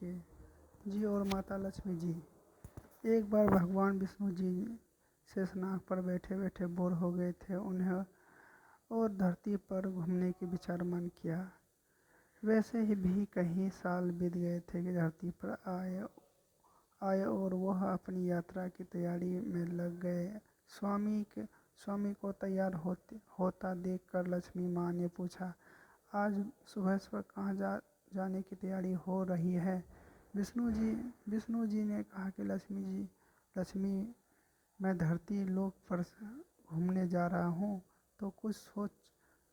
के जी और माता लक्ष्मी जी। एक बार भगवान विष्णु जी शेषनाग पर बैठे बैठे बोर हो गए थे। उन्हें और धरती पर घूमने की विचार मन किया। वैसे ही भी कई साल बीत गए थे कि धरती पर आए और वह अपनी यात्रा की तैयारी में लग गए। स्वामी को तैयार होता देखकर लक्ष्मी माँ ने पूछा, आज सुबह सुबह कहाँ जाने की तैयारी हो रही है? विष्णु जी ने कहा कि लक्ष्मी, मैं धरती लोक पर घूमने जा रहा हूँ। तो कुछ सोच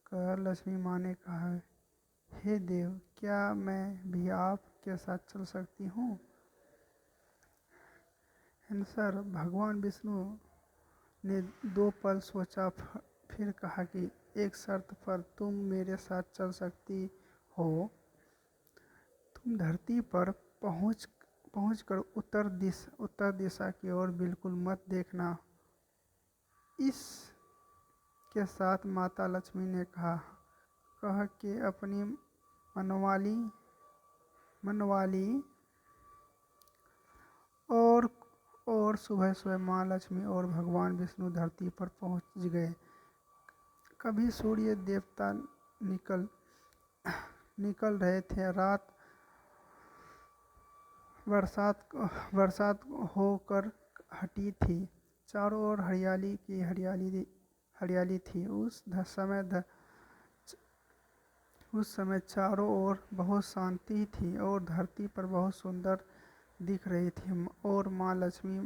कर लक्ष्मी माँ ने कहा, हे देव, क्या मैं भी आपके साथ चल सकती हूँ? आंसर, भगवान विष्णु ने 2 पल सोचा, फिर कहा कि एक शर्त पर तुम मेरे साथ चल सकती हो। तुम धरती पर पहुंचकर उत्तर दिशा की ओर बिल्कुल मत देखना। इस के साथ माता लक्ष्मी ने कह के अपनी मनवाली और सुबह सुबह माँ लक्ष्मी और भगवान विष्णु धरती पर पहुंच गए। कभी सूर्य देवता निकल रहे थे। रात बरसात होकर हटी थी। चारों ओर हरियाली की हरियाली थी। उस समय चारों ओर बहुत शांति थी और धरती पर बहुत सुंदर दिख रही थी। और माँ लक्ष्मी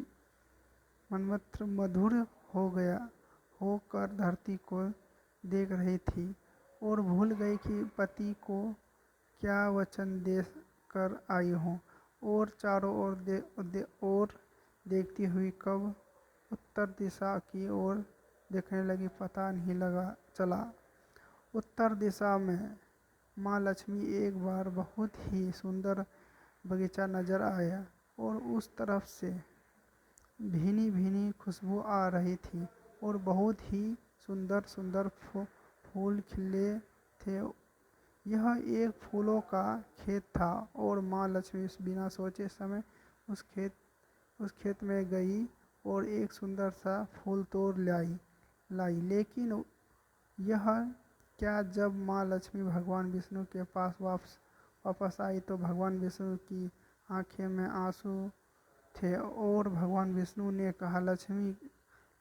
मनमंत्र मधुर होकर धरती को देख रही थी और भूल गई कि पति को क्या वचन दे कर आई हूँ। और चारों ओर देखती हुई कब उत्तर दिशा की ओर देखने लगी, पता नहीं चला। उत्तर दिशा में माँ लक्ष्मी एक बार बहुत ही सुंदर बगीचा नजर आया और उस तरफ से भीनी भीनी खुशबू आ रही थी और बहुत ही सुंदर फूल खिले थे। यह एक फूलों का खेत था और माँ लक्ष्मी बिना सोचे समय उस खेत में गई और एक सुंदर सा फूल तोड़ लाई। लेकिन यह क्या, जब माँ लक्ष्मी भगवान विष्णु के पास वापस आई तो भगवान विष्णु की आंखें में आंसू थे। और भगवान विष्णु ने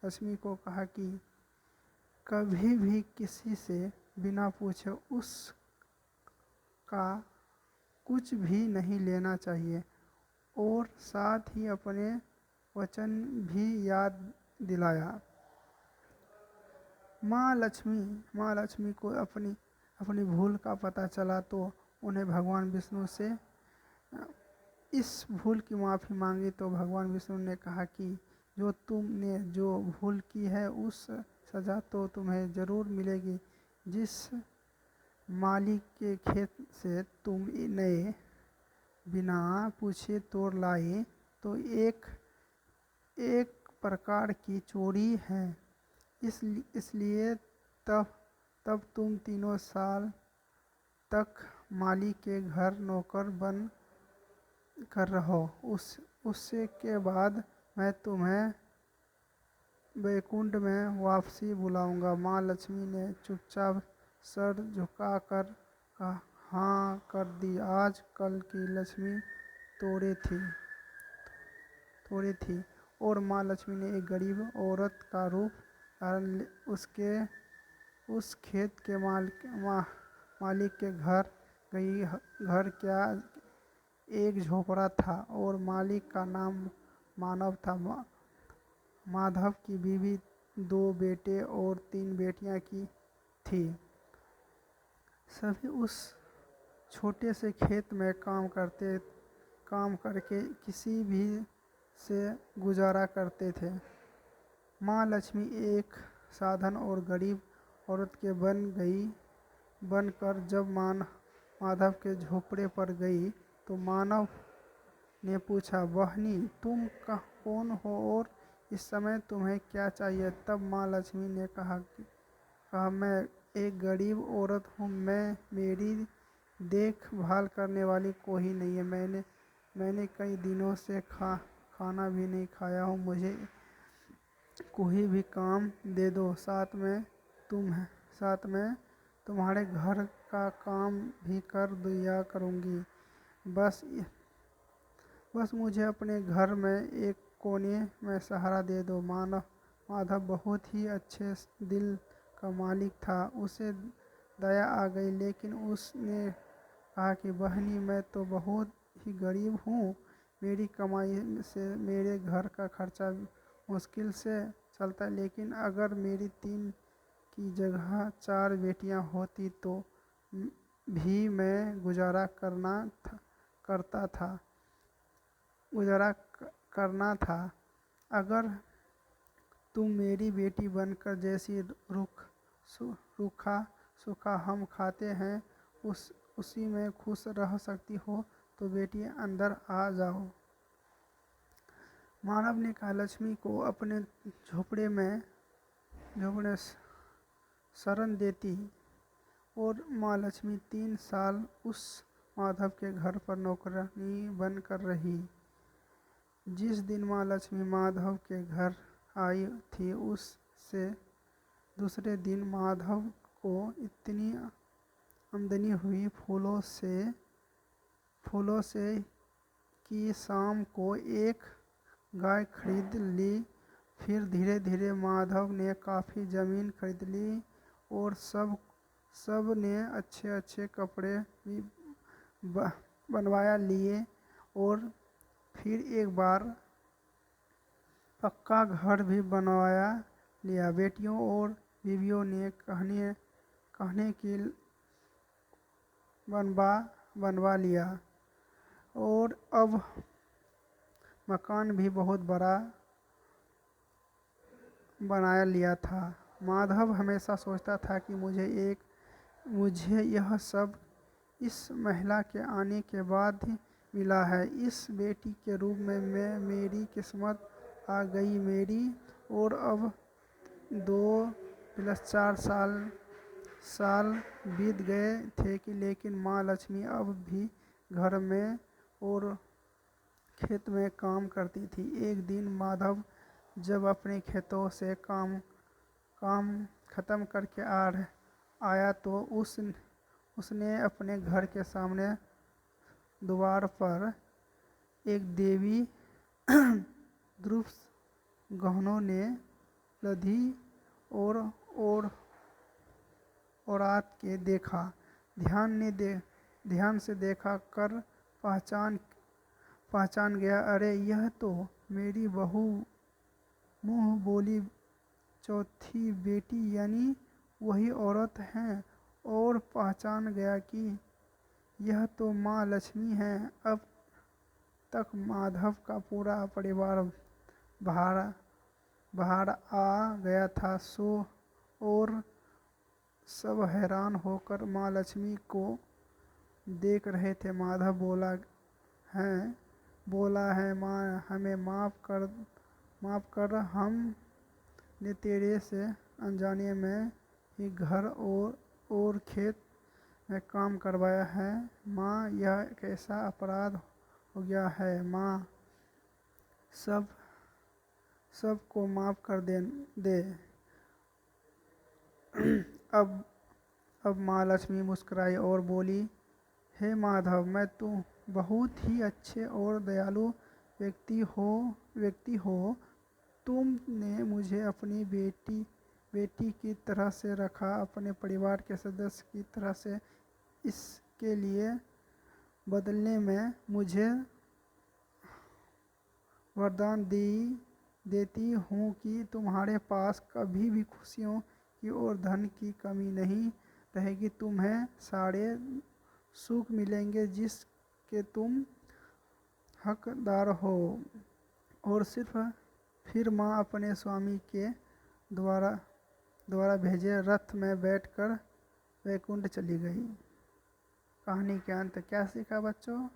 लक्ष्मी को कहा कि कभी भी किसी से बिना पूछे उसका कुछ भी नहीं लेना चाहिए और साथ ही अपने वचन भी याद दिलाया। माँ लक्ष्मी को अपनी भूल का पता चला तो उन्हें भगवान विष्णु से इस भूल की माफ़ी मांगी। तो भगवान विष्णु ने कहा कि तुमने जो भूल की है उस सज़ा तो तुम्हें ज़रूर मिलेगी। जिस माली के खेत से तुम इन्हें बिना पूछे तोड़ लाई तो एक प्रकार की चोरी है। इसलिए तब तुम 3 साल तक माली के घर नौकर बन कर रहो। उससे के बाद मैं तुम्हें वैकुंठ में वापसी बुलाऊंगा। माँ लक्ष्मी ने चुपचाप सर झुकाकर हाँ कर दी। आज कल की लक्ष्मी थोड़े थी और माँ लक्ष्मी ने एक गरीब औरत का रूप धारण उस खेत के मालिक के घर गई। घर क्या, एक झोपड़ा था और मालिक का नाम मानव था। माधव की बीवी 2 बेटे और 3 बेटियां की थी। सभी उस छोटे से खेत में काम करके किसी भी से गुजारा करते थे। माँ लक्ष्मी एक साधारण और गरीब औरत के बनकर जब माधव के झोपड़े पर गई तो मानव ने पूछा, बहनी तुम कौन हो और इस समय तुम्हें क्या चाहिए? तब माँ लक्ष्मी ने कहा मैं एक गरीब औरत हूँ। मेरी देखभाल करने वाली कोई नहीं है। मैंने कई दिनों से खाना भी नहीं खाया हूँ। मुझे कोई भी काम दे दो, साथ में तुम्हारे घर का काम भी कर दिया करूँगी। बस बस मुझे अपने घर में एक कोने में सहारा दे दो। माधव बहुत ही अच्छे दिल का मालिक था। उसे दया आ गई, लेकिन उसने कहा कि बहनी, मैं तो बहुत ही गरीब हूँ। मेरी कमाई से मेरे घर का खर्चा मुश्किल से चलता है, लेकिन अगर मेरी 3 की जगह 4 बेटियाँ होती तो भी मैं गुजारा करना था। अगर तुम मेरी बेटी बनकर जैसी रूखा सूखा हम खाते हैं उसी में खुश रह सकती हो तो बेटी अंदर आ जाओ। मानव ने कहा, लक्ष्मी को अपने झोपड़े में शरण देती और माँ लक्ष्मी 3 साल उस माधव के घर पर नौकरानी बनकर रही। जिस दिन माँ लक्ष्मी माधव के घर आई थी, उससे दूसरे दिन माधव को इतनी आमदनी हुई फूलों से कि शाम को एक गाय खरीद ली। फिर धीरे धीरे माधव ने काफ़ी ज़मीन खरीद ली और सब ने अच्छे अच्छे कपड़े भी बनवाया लिए और फिर एक बार पक्का घर भी बनवाया लिया। बेटियों और बीवियों ने कहने की बनवा लिया और अब मकान भी बहुत बड़ा बनाया लिया था। माधव हमेशा सोचता था कि मुझे यह सब इस महिला के आने के बाद ही मिला है। इस बेटी के रूप में मेरी किस्मत आ गई मेरी। और अब 2 + 4 साल बीत गए थे कि लेकिन माँ लक्ष्मी अब भी घर में और खेत में काम करती थी। एक दिन माधव जब अपने खेतों से काम खत्म करके आया तो उसने अपने घर के सामने द्वार पर एक देवी ध्रुव गहनों ने लधी और औरत के देखा। ध्यान से देखा कर पहचान गया, अरे यह तो मेरी बहू मुँह बोली चौथी बेटी यानी वही औरत हैं। और पहचान गया कि यह तो माँ लक्ष्मी है। अब तक माधव का पूरा परिवार बाहर आ गया था और सब हैरान होकर माँ लक्ष्मी को देख रहे थे। माधव बोला है माँ, हमें माफ़ कर, हम ने तेरे से अनजाने में ही घर और खेत में काम करवाया है। माँ, यह कैसा अपराध हो गया है। माँ, सब को माफ़ कर दे। अब माँ लक्ष्मी मुस्कुराई और बोली, हे माधव, मैं तुम बहुत ही अच्छे और दयालु व्यक्ति हो। तुमने मुझे अपनी बेटी की तरह से रखा, अपने परिवार के सदस्य की तरह से। इसके लिए बदले में मुझे वरदान देती हूँ कि तुम्हारे पास कभी भी खुशियों की और धन की कमी नहीं रहेगी। तुम्हें सारे सुख मिलेंगे जिसके तुम हकदार हो। और फिर माँ अपने स्वामी के द्वारा भेजे रथ में बैठकर वैकुंठ चली गई। कहानी के अंत क्या सीखा बच्चों?